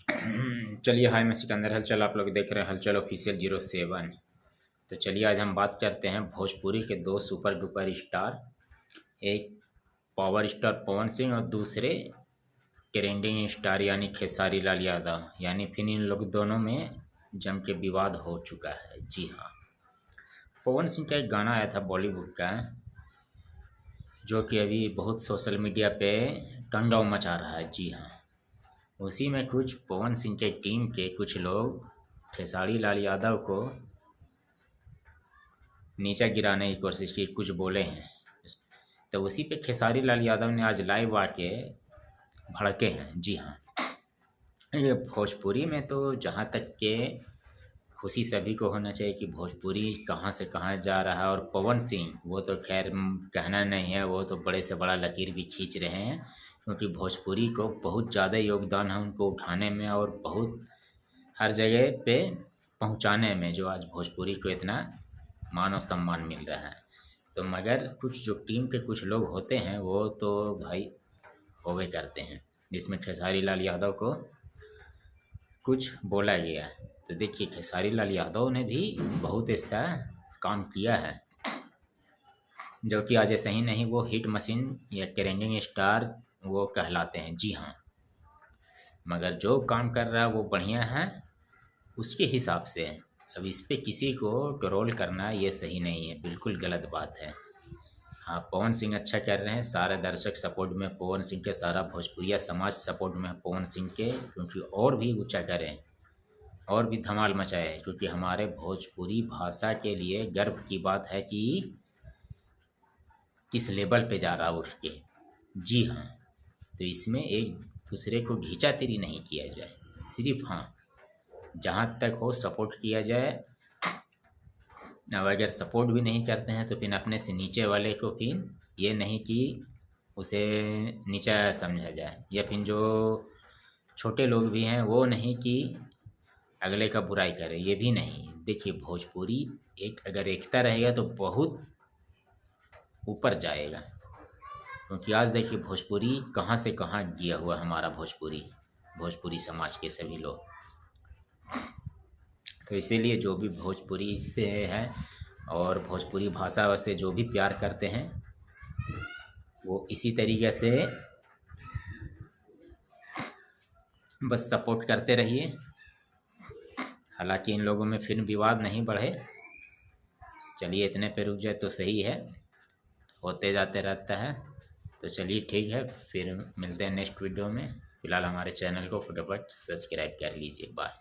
चलिए, हाय, मैं सिकंदर हलचल, आप लोग देख रहे हैं हलचल ऑफिशियल 07। तो चलिए आज हम बात करते हैं भोजपुरी के दो सुपर डुपर स्टार, एक पावर स्टार पवन सिंह और दूसरे ट्रेंडिंग स्टार यानी खेसारी लाल यादव। यानी फिर इन लोग दोनों में जम के विवाद हो चुका है। जी हाँ, पवन सिंह का एक गाना आया था बॉलीवुड का, जो कि अभी बहुत सोशल मीडिया पे टंडव मचा रहा है। जी हाँ, उसी में कुछ पवन सिंह के टीम के कुछ लोग खेसारी लाल यादव को नीचा गिराने की कोशिश की, कुछ बोले हैं। तो उसी पे खेसारी लाल यादव ने आज लाइव आके भड़के हैं। जी हाँ, ये भोजपुरी में तो जहाँ तक के खुशी सभी को होना चाहिए कि भोजपुरी कहाँ से कहाँ जा रहा है। और पवन सिंह वो तो खैर कहना नहीं है, वो तो बड़े से बड़ा लकीर भी खींच रहे हैं, क्योंकि भोजपुरी को बहुत ज़्यादा योगदान है उनको उठाने में और बहुत हर जगह पे पहुंचाने में, जो आज भोजपुरी को इतना मान और सम्मान मिल रहा है। तो मगर कुछ जो टीम के कुछ लोग होते हैं वो तो भाई होवे करते हैं, जिसमें खेसारी लाल यादव को कुछ बोला गया। तो देखिए, खेसारी लाल यादव ने भी बहुत ऐसा काम किया है, जो कि आज ऐसे ही नहीं, वो हिट मशीन या ट्रेंडिंग स्टार वो कहलाते हैं। जी हाँ, मगर जो काम कर रहा है वो बढ़िया है उसके हिसाब से है। अब इस पे किसी को ट्रोल करना ये सही नहीं है, बिल्कुल गलत बात है। हाँ, पवन सिंह अच्छा कर रहे हैं, सारे दर्शक सपोर्ट में पवन सिंह के, सारा भोजपुरिया समाज सपोर्ट में है पवन सिंह के, क्योंकि और भी ऊंचा करें और भी धमाल मचाए, क्योंकि हमारे भोजपुरी भाषा के लिए गर्व की बात है कि किस लेवल पे जा रहा उठ के। जी हाँ, तो इसमें एक दूसरे को घींचातिरी नहीं किया जाए, सिर्फ हाँ जहाँ तक हो सपोर्ट किया जाए। अब अगर सपोर्ट भी नहीं करते हैं तो फिर अपने से नीचे वाले को फिर ये नहीं कि उसे नीचा समझा जाए, या फिर जो छोटे लोग भी हैं वो नहीं कि अगले का बुराई करें, ये भी नहीं। देखिए, भोजपुरी एक अगर एकता रहेगा तो बहुत ऊपर जाएगा, क्योंकि आज देखिए भोजपुरी कहाँ से कहाँ गया हुआ हमारा भोजपुरी समाज के सभी लोग। तो इसीलिए जो भी भोजपुरी से है और भोजपुरी भाषा से जो भी प्यार करते हैं वो इसी तरीके से बस सपोर्ट करते रहिए। हालांकि इन लोगों में फिर विवाद नहीं बढ़े, चलिए इतने पे रुक जाए तो सही है, होते जाते रहता है। तो चलिए ठीक है, फिर मिलते हैं नेक्स्ट वीडियो में। फिलहाल हमारे चैनल को फटाफट सब्सक्राइब कर लीजिए। बाय।